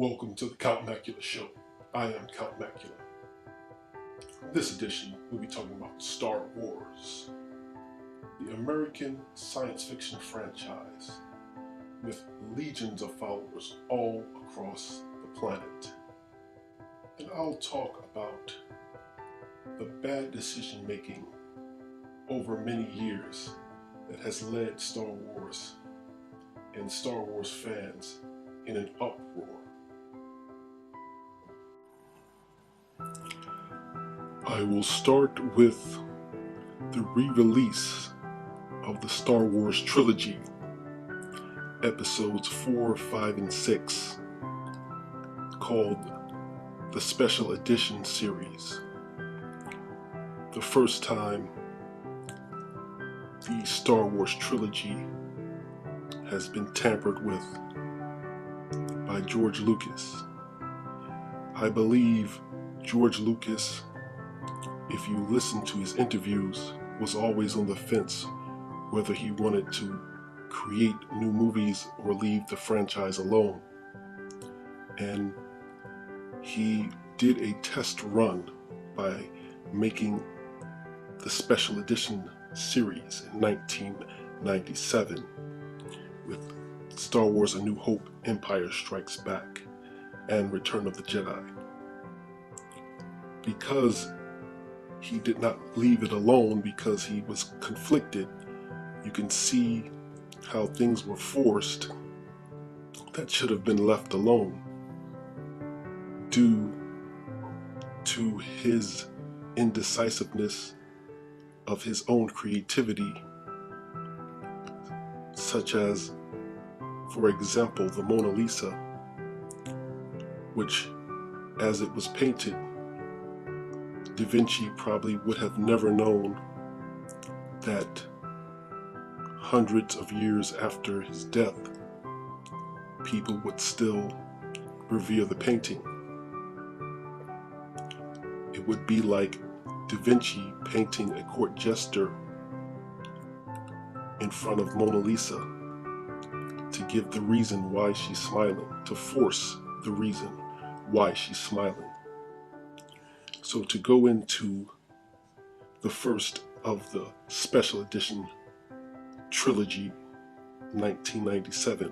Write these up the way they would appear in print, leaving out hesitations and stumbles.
Welcome to the Count Macula Show. I am Count Macula. In this edition, we'll be talking about Star Wars, the American science fiction franchise with legions of followers all across the planet. And I'll talk about the bad decision making over many years that has led Star Wars and Star Wars fans in an uproar. I will start with the re-release of the Star Wars trilogy, episodes 4, 5, and 6, called the Special Edition series. The first time the Star Wars trilogy has been tampered with by George Lucas. I believe George Lucas, if you listen to his interviews, was always on the fence whether he wanted to create new movies or leave the franchise alone. And he did a test run by making the Special Edition series in 1997 with Star Wars: A New Hope, Empire Strikes Back, and Return of the Jedi. Because he did not leave it alone, because he was conflicted, you can see how things were forced that should have been left alone due to his indecisiveness of his own creativity, such as, for example, the Mona Lisa, which, as it was painted, Da Vinci probably would have never known that hundreds of years after his death, people would still revere the painting. It would be like Da Vinci painting a court jester in front of Mona Lisa to give the reason why she's smiling, to force the reason why she's smiling. So to go into the first of the Special Edition trilogy, 1997,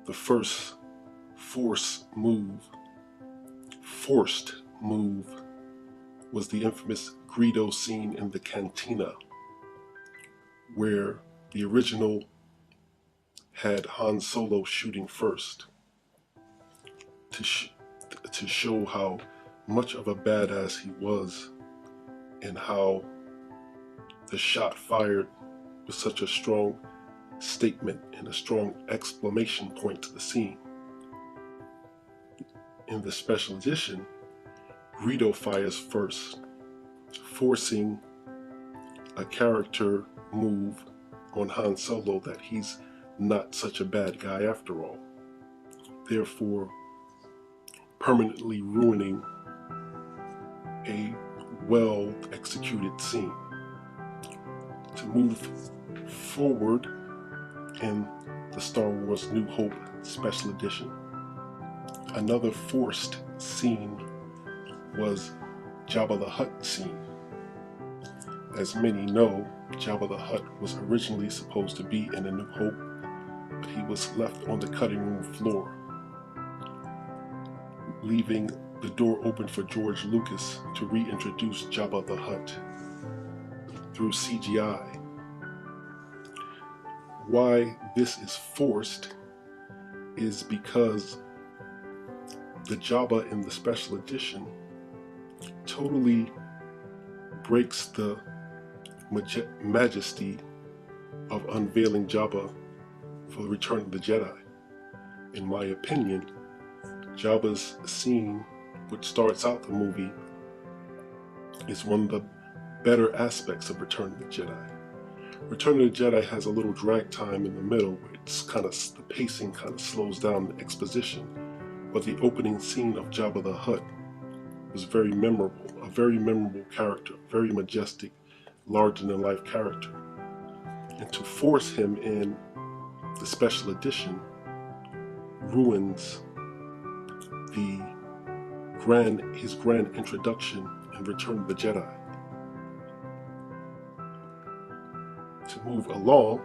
the first forced move was the infamous Greedo scene in the cantina, where the original had Han Solo shooting first to show how much of a badass he was, and how the shot fired was such a strong statement and a strong exclamation point to the scene. In the Special Edition, Greedo fires first, forcing a character move on Han Solo that he's not such a bad guy after all, therefore permanently ruining a well-executed scene. To move forward in the Star Wars New Hope Special Edition, another forced scene was Jabba the Hutt scene. As many know, Jabba the Hutt was originally supposed to be in A New Hope, but he was left on the cutting room floor, leaving the door open for George Lucas to reintroduce Jabba the Hutt through CGI. Why this is forced is because the Jabba in the Special Edition totally breaks the majesty of unveiling Jabba for the Return of the Jedi. In my opinion, Jabba's scene, which starts out the movie, is one of the better aspects of Return of the Jedi. Return of the Jedi has a little drag time in the middle where the pacing kind of slows down the exposition, but the opening scene of Jabba the Hutt was very memorable, a very memorable character, very majestic, larger-than-life character. And to force him in the Special Edition ruins the his grand introduction in Return of the Jedi. To move along,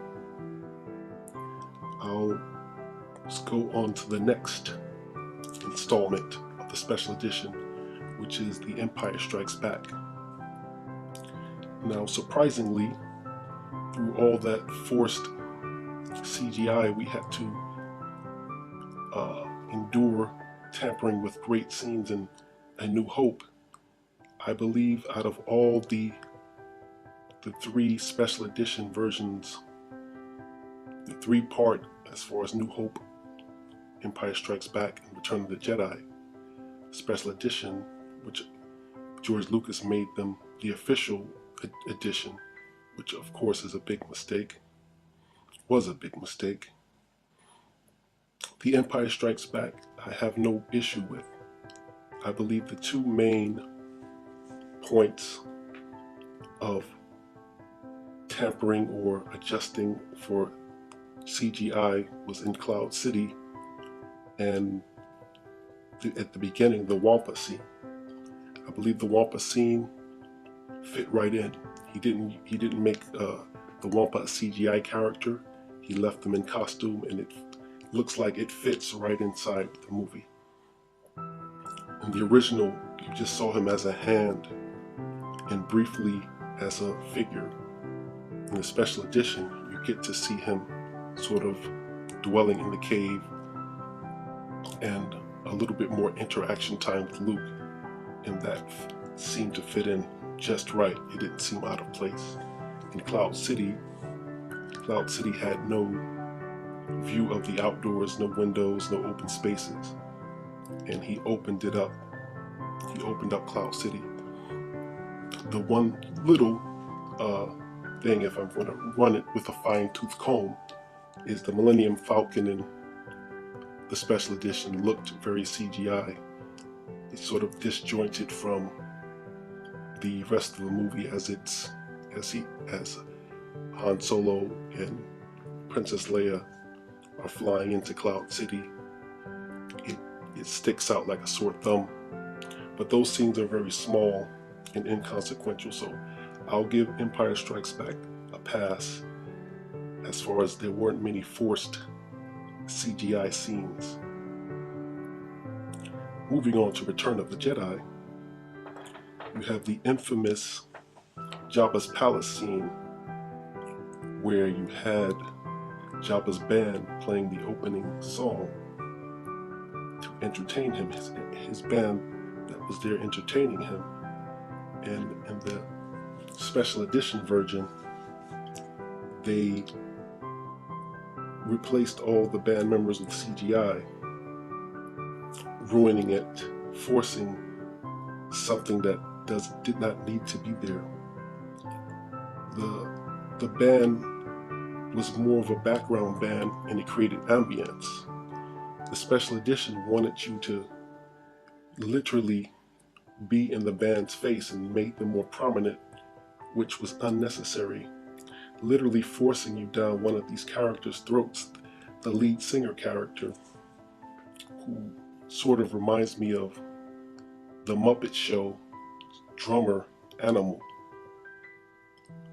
I'll go on to the next installment of the special edition, which is The Empire Strikes Back. Now, surprisingly, through all that forced CGI we had to endure, tampering with great scenes in A New Hope, I believe out of all the three special edition versions, the three-part as far as New Hope, Empire Strikes Back, and Return of the Jedi special edition, which George Lucas made them the official edition, which of course is a big mistake, was a big mistake. The Empire Strikes Back, I have no issue with. I believe the two main points of tampering or adjusting for CGI was in Cloud City and at the beginning, the Wampa scene. I believe the Wampa scene fit right in. He didn't make the Wampa a CGI character. He left them in costume, and it looks like it fits right inside the movie. In the original, you just saw him as a hand and briefly as a figure. In the special edition, you get to see him sort of dwelling in the cave and a little bit more interaction time with Luke, and that seemed to fit in just right. It didn't seem out of place. In Cloud City had no view of the outdoors, no windows, no open spaces, and he opened it up. He opened up Cloud City. The one little thing, if I'm going to run it with a fine-tooth comb, is the Millennium Falcon in the special edition looked very CGI. It's sort of disjointed from the rest of the movie as Han Solo and Princess Leia are flying into Cloud City. It sticks out like a sore thumb. But those scenes are very small and inconsequential, so I'll give Empire Strikes Back a pass as far as there weren't many forced CGI scenes. Moving on to Return of the Jedi, you have the infamous Jabba's palace scene where you had Jabba's band playing the opening song to entertain him, his band that was there entertaining him. And in the special edition version, they replaced all the band members with CGI, ruining it, forcing something that did not need to be there. The band was more of a background band, and it created ambience. The special edition wanted you to literally be in the band's face and made them more prominent, which was unnecessary. Literally forcing you down one of these characters' throats, the lead singer character, who sort of reminds me of the Muppet Show drummer Animal.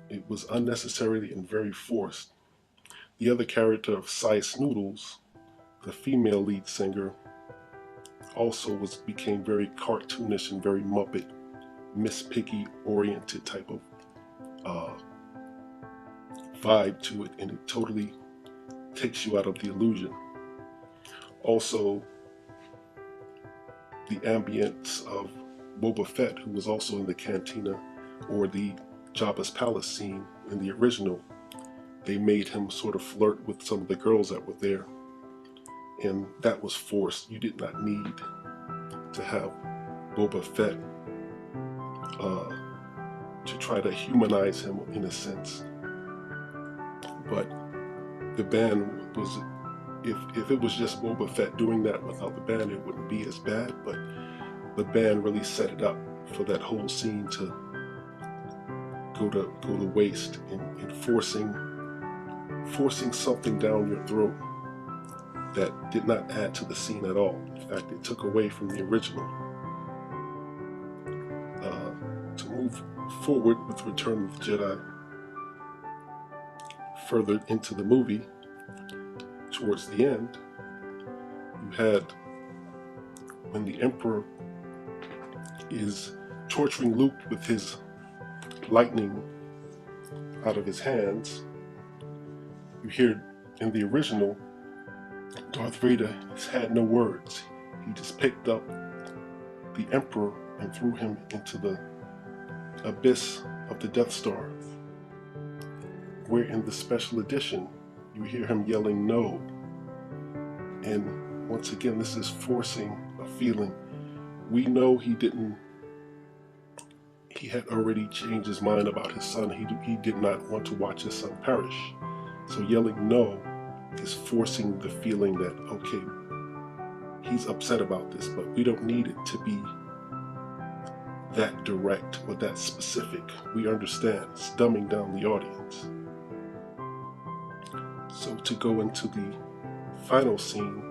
It was unnecessary and very forced. The other character of Cy Snoodles, the female lead singer, also became very cartoonish and very Muppet, Miss Piggy oriented type of vibe to it, and it totally takes you out of the illusion. Also, the ambience of Boba Fett, who was also in the cantina or the Jabba's palace scene in the original, they made him sort of flirt with some of the girls that were there, and that was forced. You did not need to have Boba Fett to try to humanize him in a sense. But the band was, if it was just Boba Fett doing that without the band, it wouldn't be as bad, but the band really set it up for that whole scene to go to waste in forcing something down your throat. that did not add to the scene at all. In fact, it took away from the original. To move forward with Return of the Jedi, further into the movie, towards the end, you had when the Emperor is torturing Luke with his lightning out of his hands. You hear in the original, Darth Vader has had no words. He just picked up the Emperor and threw him into the abyss of the Death Star. Where in the special edition, you hear him yelling no. And once again, this is forcing a feeling. We know he had already changed his mind about his son. He did not want to watch his son perish. So yelling no is forcing the feeling that, okay, he's upset about this, but we don't need it to be that direct or that specific. We understand. It's dumbing down the audience. So to go into the final scene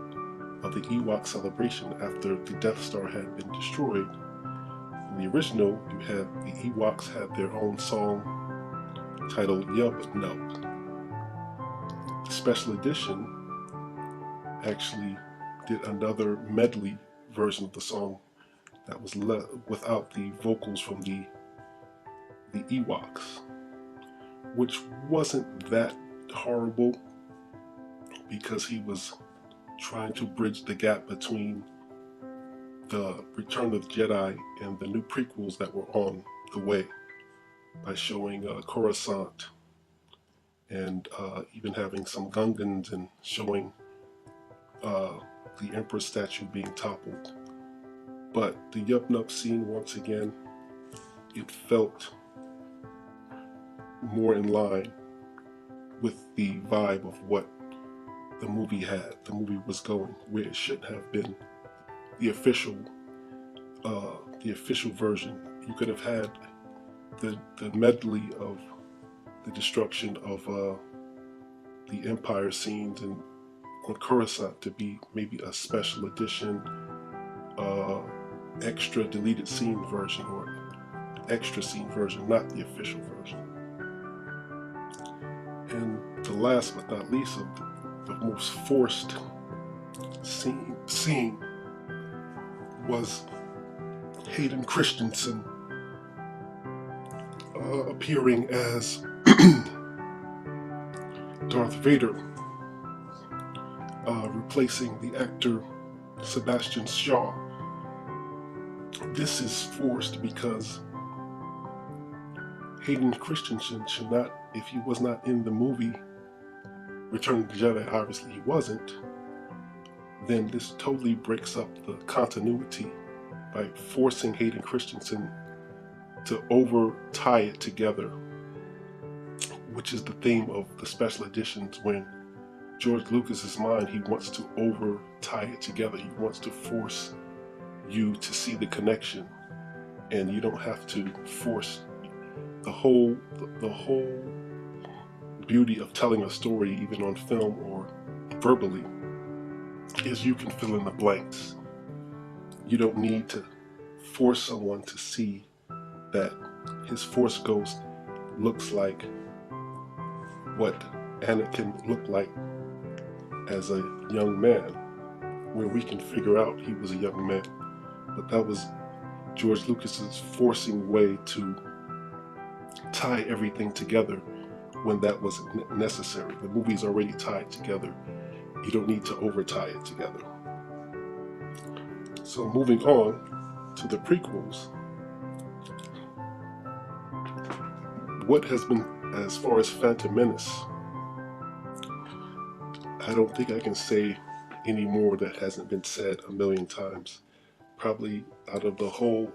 of the Ewok celebration after the Death Star had been destroyed, in the original, you had the Ewoks had their own song titled Yeah But No. The special edition actually did another medley version of the song that was without the vocals from the Ewoks, which wasn't that horrible because he was trying to bridge the gap between the Return of the Jedi and the new prequels that were on the way by showing Coruscant and even having some Gungans and showing the Emperor statue being toppled. But the Yup Nup scene, once again, it felt more in line with the vibe of what the movie had. The movie was going where it should have been. The official version. You could have had the medley of the destruction of the Empire scenes and on Coruscant to be maybe a special edition, extra deleted scene version or extra scene version, not the official version. And the last but not least of the most forced scene was Hayden Christensen appearing as Darth Vader, replacing the actor Sebastian Shaw. This is forced because Hayden Christensen should not, if he was not in the movie Return of the Jedi, obviously he wasn't, then this totally breaks up the continuity by forcing Hayden Christensen to over-tie it together, which is the theme of the special editions. When George Lucas's mind, he wants to over-tie it together. He wants to force you to see the connection, and you don't have to force the whole beauty of telling a story, even on film or verbally, is you can fill in the blanks. You don't need to force someone to see that his Force Ghost looks like what Anakin looked like as a young man, where we can figure out he was a young man. But that was George Lucas's forcing way to tie everything together when that wasn't necessary. The movie's already tied together. You don't need to over-tie it together. So moving on to the prequels, what has been, as far as Phantom Menace, I don't think I can say any more that hasn't been said a million times. Probably out of the whole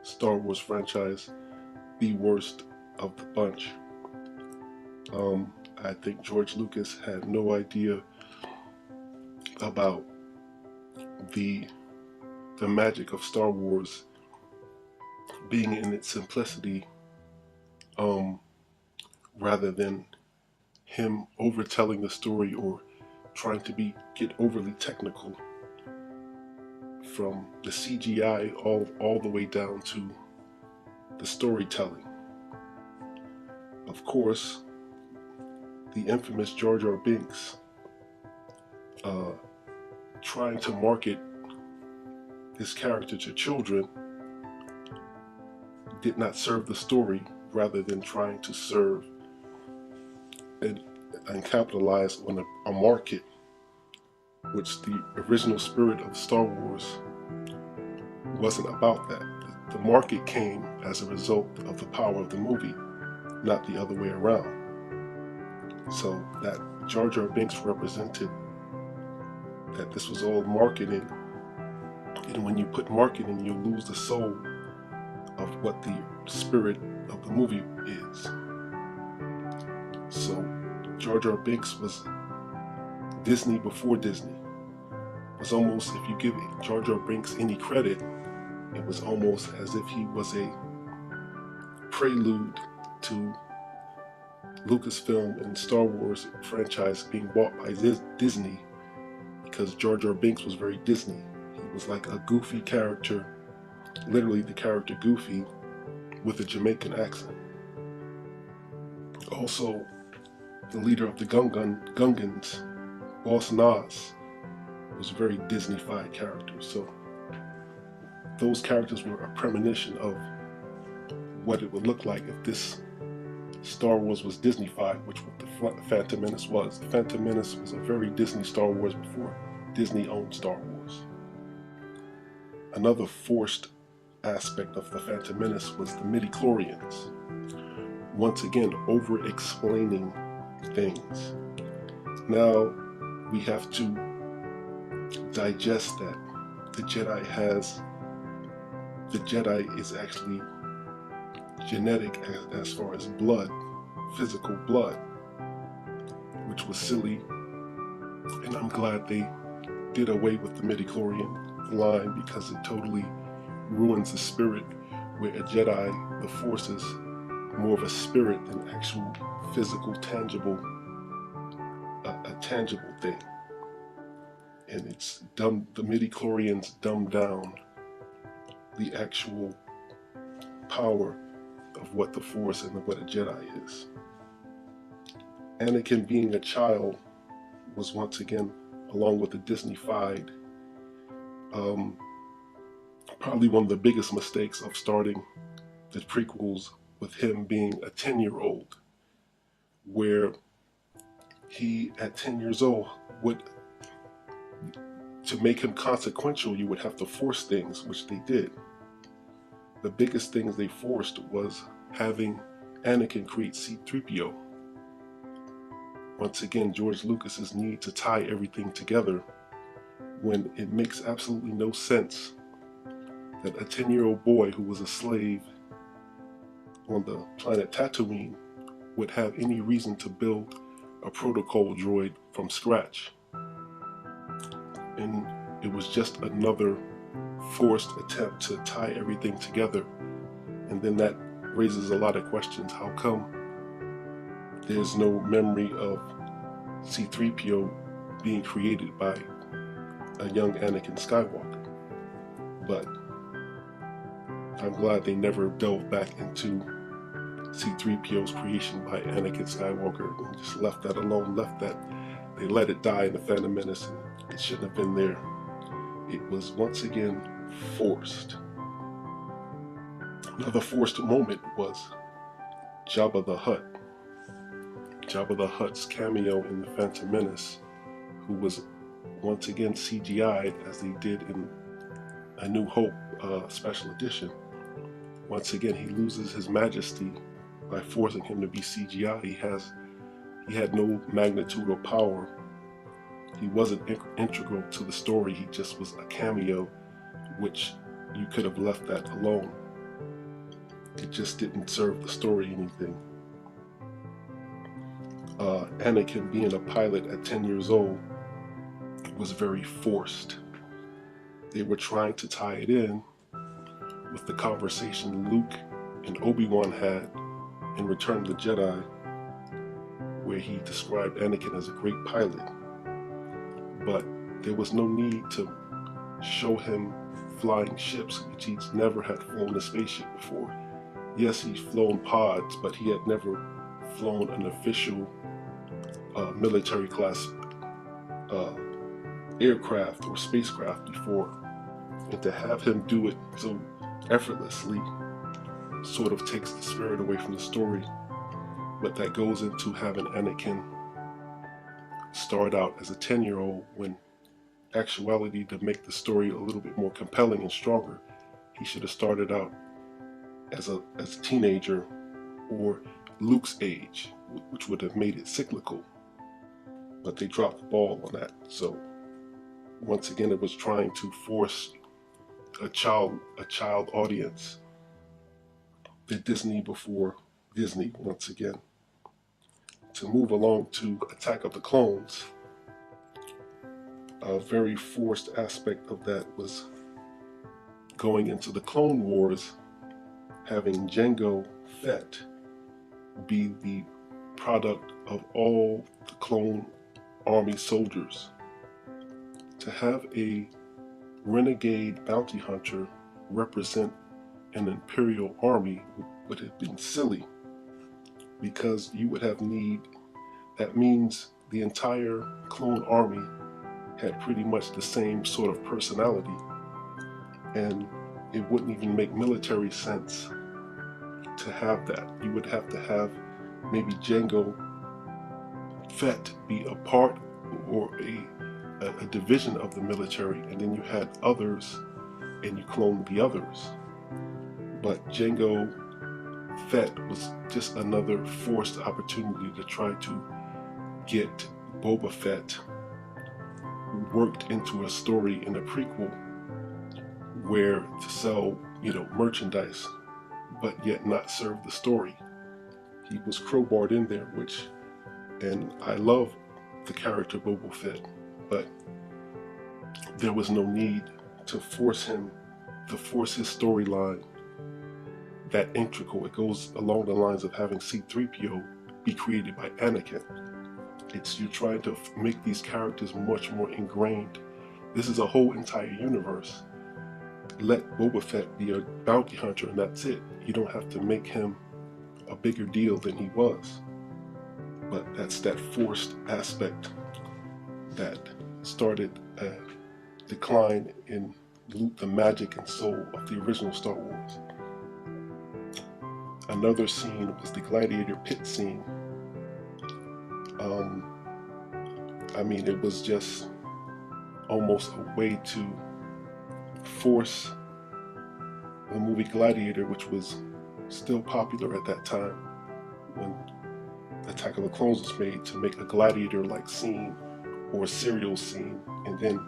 Star Wars franchise, the worst of the bunch. I think George Lucas had no idea about the magic of Star Wars being in its simplicity, rather than him overtelling the story or trying to get overly technical, from the CGI all the way down to the storytelling. Of course, the infamous Jar Jar Binks trying to market his character to children did not serve the story, rather than trying to serve and capitalize on a market, which the original spirit of Star Wars wasn't about that. The market came as a result of the power of the movie, not the other way around. So that Jar Jar Binks represented that this was all marketing, and when you put marketing, you lose the soul of what the spirit of the movie is. So Jar Jar Binks was Disney before Disney. It was almost, if you give Jar Jar Binks any credit, it was almost as if he was a prelude to Lucasfilm and Star Wars franchise being bought by Disney, because Jar Jar Binks was very Disney. He was like a goofy character, literally the character Goofy, with a Jamaican accent. Also, the leader of the Gungans, Boss Nass, was a very Disney-fied character. So those characters were a premonition of what it would look like if this Star Wars was Disney-fied, which what the Phantom Menace was. The Phantom Menace was a very Disney Star Wars before Disney owned Star Wars. Another forced aspect of the Phantom Menace was the midi-chlorians. Once again, over-explaining things. Now we have to digest that. The Jedi is actually genetic as far as blood, physical blood, which was silly, and I'm glad they did away with the midi-chlorian line, because it totally ruins the spirit, where a Jedi, the Force is more of a spirit than actual physical, tangible, a tangible thing. And it's dumb. The midi-chlorians dumb down the actual power of what the Force and what a Jedi is. Anakin, being a child, was once again, along with the Disney-fied, probably one of the biggest mistakes of starting the prequels with him being a 10-year-old, where he, at 10 years old, to make him consequential, you would have to force things, which they did. The biggest things they forced was having Anakin create C-3PO. Once again, George Lucas's need to tie everything together, when it makes absolutely no sense that a 10-year-old boy who was a slave on the planet Tatooine would have any reason to build a protocol droid from scratch. And it was just another forced attempt to tie everything together. And then that raises a lot of questions. How come there's no memory of C-3PO being created by a young Anakin Skywalker? But I'm glad they never delved back into C-3PO's creation by Anakin Skywalker and just left that alone, they let it die in the Phantom Menace, and it shouldn't have been there. It was once again forced. Another forced moment was Jabba the Hutt. Jabba the Hutt's cameo in the Phantom Menace, who was once again CGI'd as they did in A New Hope Special Edition. Once again, he loses his majesty by forcing him to be CGI. He had no magnitude or power. He wasn't integral to the story. He just was a cameo, which you could have left that alone. It just didn't serve the story anything. Anakin being a pilot at 10 years old was very forced. They were trying to tie it in with the conversation Luke and Obi-Wan had in Return of the Jedi, where he described Anakin as a great pilot. but there was no need to show him flying ships, which he's never had flown a spaceship before. Yes, he's flown pods, but he had never flown an official military class aircraft or spacecraft before. And to have him do it so effortlessly sort of takes the spirit away from the story. But that goes into having Anakin start out as a 10-year-old when actuality, to make the story a little bit more compelling and stronger, he should have started out as a teenager or Luke's age, which would have made it cyclical. But they dropped the ball on that. So once again, it was trying to force a child audience. The Disney before Disney once again. To move along to Attack of the Clones, a very forced aspect of that was going into the Clone Wars, having Jango Fett be the product of all the clone army soldiers. To have a renegade bounty hunter represent an imperial army would have been silly, because you would have that means the entire clone army had pretty much the same sort of personality, and it wouldn't even make military sense to have that. You would have to have maybe Jango Fett be a part or a division of the military, and then you had others and you cloned the others. But Jango Fett was just another forced opportunity to try to get Boba Fett worked into a story in a prequel where to sell, merchandise, but yet not serve the story. He was crowbarred in there, and I love the character Boba Fett, but there was no need to force his storyline that integral. It goes along the lines of having C-3PO be created by Anakin. You're trying to make these characters much more ingrained. This is a whole entire universe. Let Boba Fett be a bounty hunter and that's it. You don't have to make him a bigger deal than he was. But that's that forced aspect that started a decline in the magic and soul of the original Star Wars. Another scene was the gladiator pit scene. It was just almost a way to force the movie Gladiator, which was still popular at that time when Attack of the Clones was made, to make a gladiator-like scene or a serial scene, and then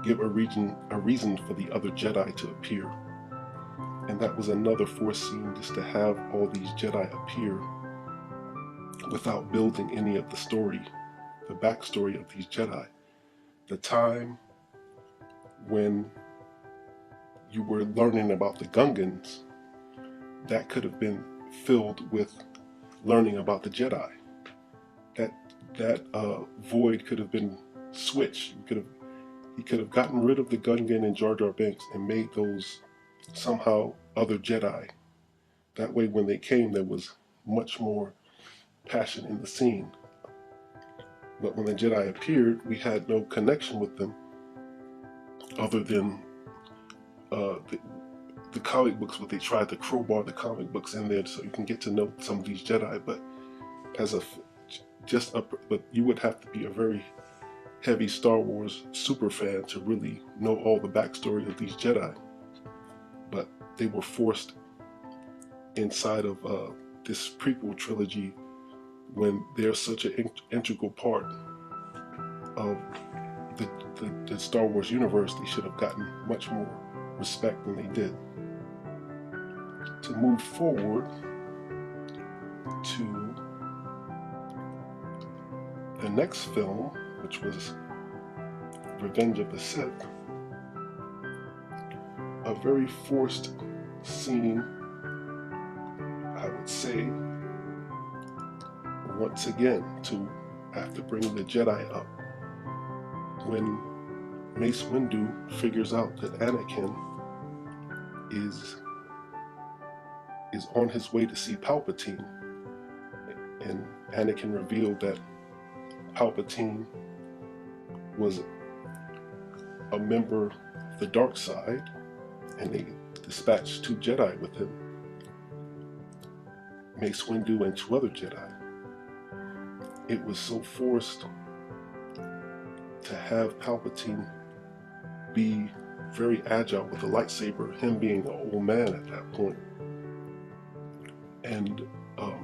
give a reason for the other Jedi to appear. And that was another forced scene, just to have all these Jedi appear without building any of the story, the backstory of these Jedi. The time when you were learning about the Gungans, that could have been filled with learning about the Jedi. That void could have been switched. He could have gotten rid of the Gungan and Jar Jar Binks and made those somehow other Jedi. That way, when they came, there was much more passion in the scene. But when the Jedi appeared, we had no connection with them other than the comic books, but they tried to crowbar the comic books in there so you can get to know some of these Jedi. But but you would have to be a very heavy Star Wars super fan to really know all the backstory of these Jedi. But they were forced inside of this prequel trilogy when they're such an integral part of the Star Wars universe. They should have gotten much more respect than they did. To move forward to the next film, which was Revenge of the Sith, a very forced scene, I would say, once again, after bringing the Jedi up, when Mace Windu figures out that Anakin is on his way to see Palpatine, and Anakin revealed that Palpatine was a member of the dark side, and they dispatched 2 Jedi with him, Mace Windu and 2 other Jedi. It was so forced to have Palpatine be very agile with a lightsaber, him being an old man at that point. And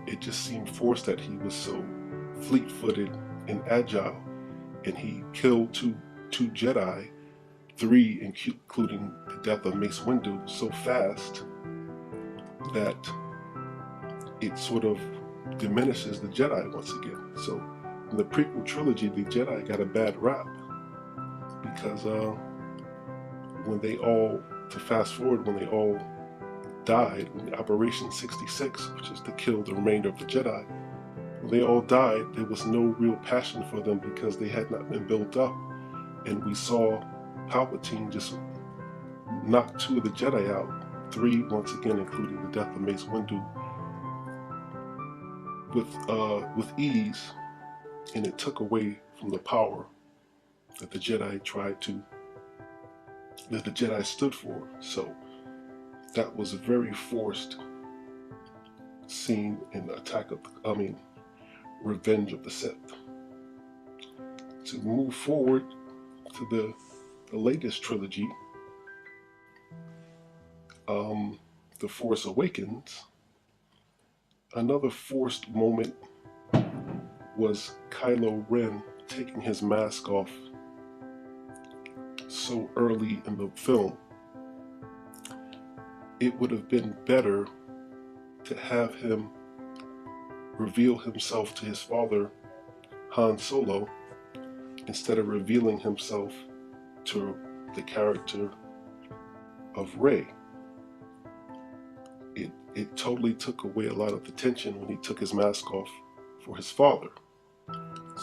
it just seemed forced that he was so fleet-footed and agile, and he killed two Jedi, 3 including the death of Mace Windu, so fast that it sort of diminishes the Jedi once again. So in the prequel trilogy, the Jedi got a bad rap because when they all, to fast forward, when they all died in Operation 66, which is to kill the remainder of the Jedi, when they all died, there was no real passion for them because they had not been built up. And we saw Palpatine just knock 2 of the Jedi out, 3 once again, including the death of Mace Windu, with ease, and it took away from the power that the Jedi stood for. So that was a very forced scene in Revenge of the Sith. To move forward to the latest trilogy, The Force Awakens, another forced moment was Kylo Ren taking his mask off so early in the film. It would have been better to have him reveal himself to his father, Han Solo, instead of revealing himself to the character of Rey. It totally took away a lot of the tension when he took his mask off for his father.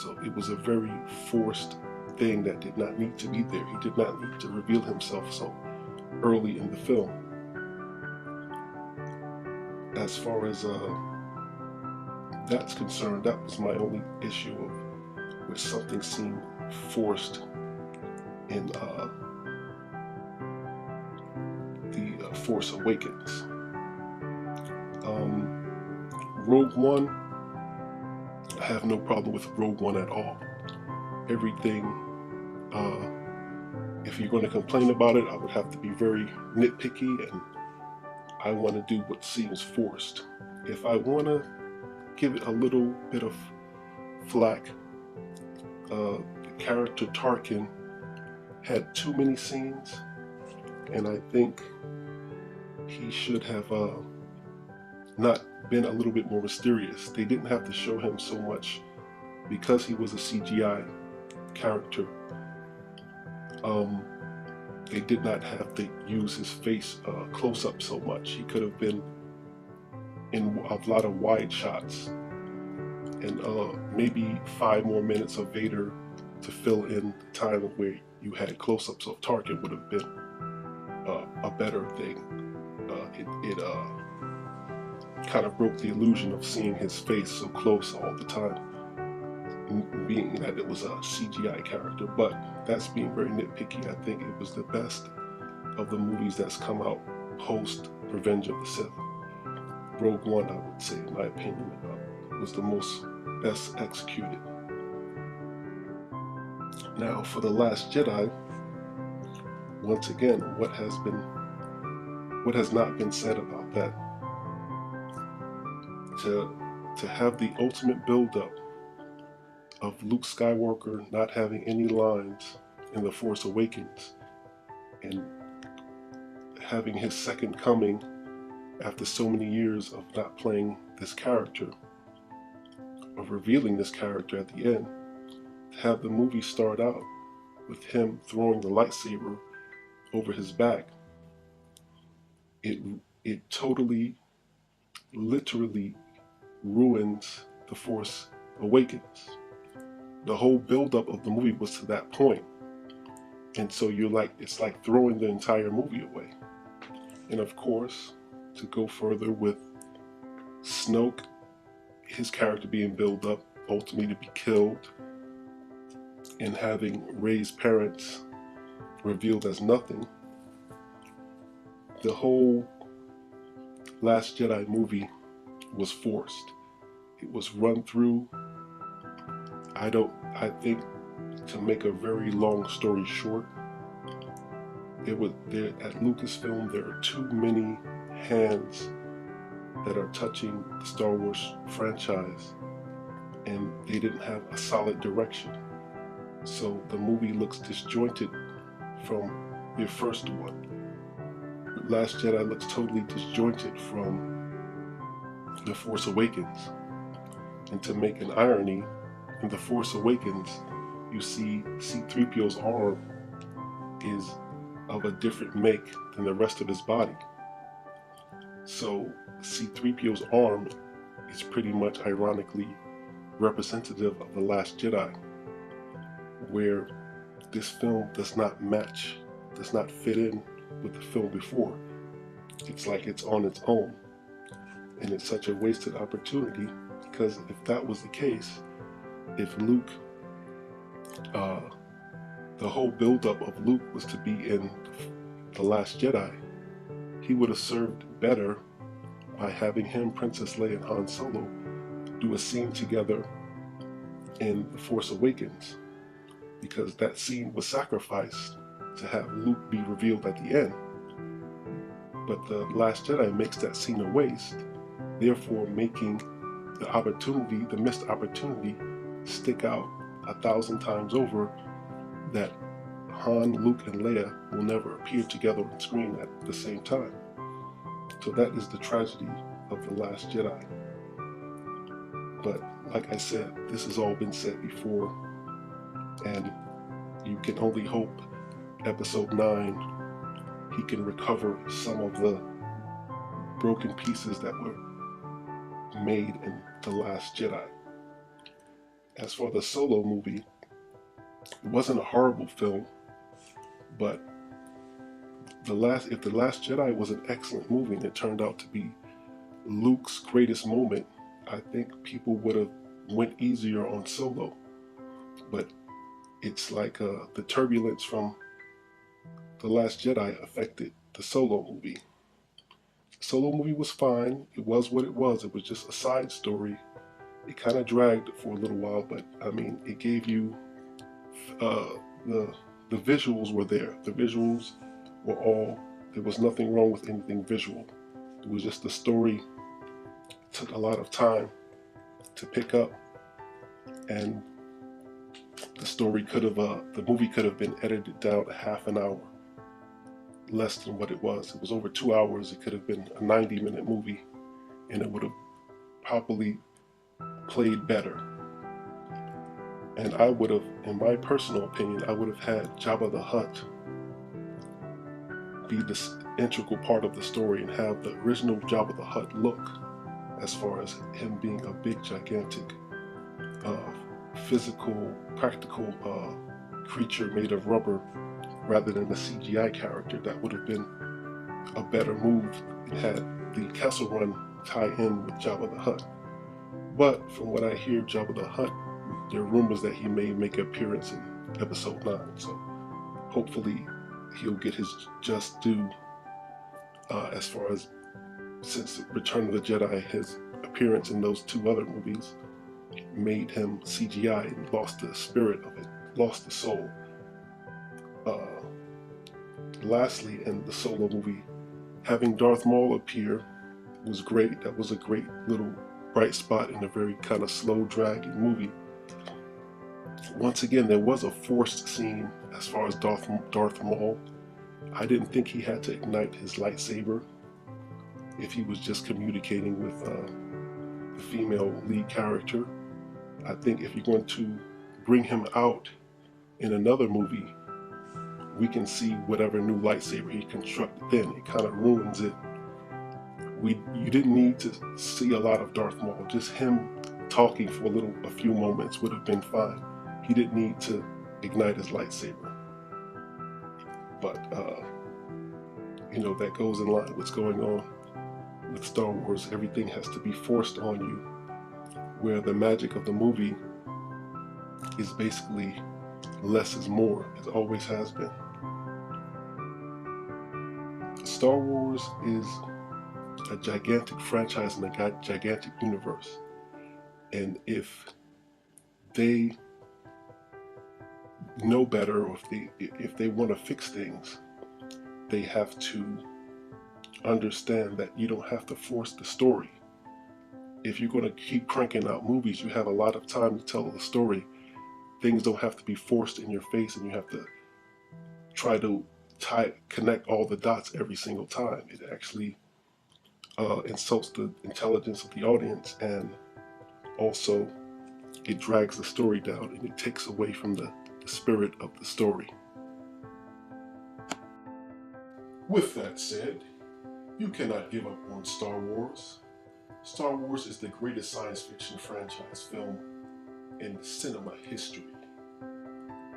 So it was a very forced thing that did not need to be there. He did not need to reveal himself so early in the film. As far as that's concerned, that was my only issue of where something seemed forced in the Force Awakens. Rogue One, I have no problem with Rogue One at all. Everything, if you're going to complain about it, I would have to be very nitpicky, and I want to do what seems forced. If I want to give it a little bit of flack, the character Tarkin had too many scenes, and I think he should have not been a little bit more mysterious. They didn't have to show him so much because he was a CGI character. They did not have to use his face close up so much. He could have been in a lot of wide shots, and maybe 5 more minutes of Vader to fill in the time where you had close-ups of Tarkin would have been a better thing. It kind of broke the illusion of seeing his face so close all the time, being that it was a CGI character. But that's being very nitpicky. I think it was the best of the movies that's come out post Revenge of the Sith. Rogue One, I would say, in my opinion, was the best executed. Now, for The Last Jedi, once again, what has not been said about that? To have the ultimate build-up of Luke Skywalker not having any lines in The Force Awakens, and having his second coming after so many years of not playing this character, of revealing this character at the end, to have the movie start out with him throwing the lightsaber over his back, it totally, literally ruins The Force Awakens. The whole buildup of the movie was to that point. And so it's like throwing the entire movie away. And of course, to go further with Snoke, his character being built up, ultimately to be killed, and having Rey's parents revealed as nothing, the whole Last Jedi movie was forced. It was run through. I think, to make a very long story short, at Lucasfilm, there are too many hands that are touching the Star Wars franchise, and they didn't have a solid direction. So the movie looks disjointed from the first one. Last Jedi looks totally disjointed from The Force Awakens. And to make an irony, in The Force Awakens, you see C-3PO's arm is of a different make than the rest of his body. So C-3PO's arm is pretty much ironically representative of The Last Jedi, where this film does not fit in with the film before. It's like it's on its own, and it's such a wasted opportunity, because if that was the case, if Luke, the whole buildup of Luke was to be in The Last Jedi, he would have served better by having him, Princess Leia, and Han Solo do a scene together in The Force Awakens, because that scene was sacrificed to have Luke be revealed at the end. But The Last Jedi makes that scene a waste, therefore making the missed opportunity stick out 1,000 times over, that Han, Luke, and Leia will never appear together on screen at the same time. So that is the tragedy of The Last Jedi. But like I said, this has all been said before, and you can only hope Episode 9, he can recover some of the broken pieces that were made in The Last Jedi. As for the Solo movie, it wasn't a horrible film, but if The Last Jedi was an excellent movie and it turned out to be Luke's greatest moment, I think people would have went easier on Solo. But it's like the turbulence from The Last Jedi affected the Solo movie. The Solo movie was fine. It was what it was. It was just a side story. It kind of dragged for a little while, but I mean, it gave you the visuals were there. The visuals were there was nothing wrong with anything visual. It was just the story took a lot of time to pick up, and the movie could have been edited down to half an hour, less than what it was. It was over 2 hours. It could have been a 90-minute movie, and it would have probably played better. And I would have, in my personal opinion, I would have had Jabba the Hutt be this integral part of the story and have the original Jabba the Hutt look, as far as him being a big, gigantic, physical, practical creature made of rubber, rather than a CGI character. That would have been a better move. It had the Kessel Run tie in with Jabba the Hutt. But from what I hear, Jabba the Hutt, there are rumors that he may make an appearance in Episode 9. So hopefully he'll get his just due, as far as, since Return of the Jedi, his appearance in those 2 other movies made him CGI and lost the spirit of it, lost the soul. Lastly, in the Solo movie, having Darth Maul appear was great. That was a great little bright spot in a very kind of slow dragging movie. Once again, there was a forced scene as far as Darth Maul. I didn't think he had to ignite his lightsaber if he was just communicating with the female lead character. I think if you're going to bring him out in another movie, we can see whatever new lightsaber he constructed then. It kind of ruins it. You didn't need to see a lot of Darth Maul. Just him talking for a few moments would have been fine. He didn't need to ignite his lightsaber. but you know, that goes in line with what's going on with Star Wars. Everything has to be forced on you, where the magic of the movie is basically less is more. It always has been. Star Wars is a gigantic franchise and a gigantic universe. And if they know better, or if they want to fix things, they have to understand that you don't have to force the story. If you're going to keep cranking out movies, you have a lot of time to tell the story. Things don't have to be forced in your face, and you have to try to connect all the dots every single time. It actually insults the intelligence of the audience, and also it drags the story down, and it takes away from the spirit of the story. With that said, you cannot give up on Star Wars. Star Wars is the greatest science fiction franchise film in cinema history.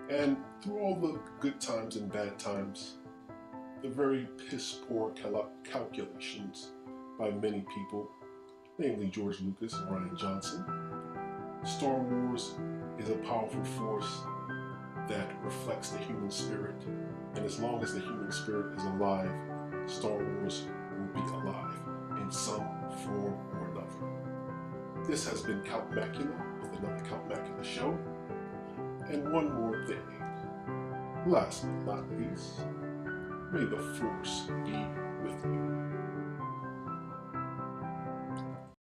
And through all the good times and bad times, the very piss-poor calculations by many people, namely George Lucas and Rian Johnson, Star Wars is a powerful force that reflects the human spirit. And as long as the human spirit is alive, Star Wars will be alive in some form or another. This has been Count Macula with another Count Macula show. And one more thing. Last but not least, may the Force be with you.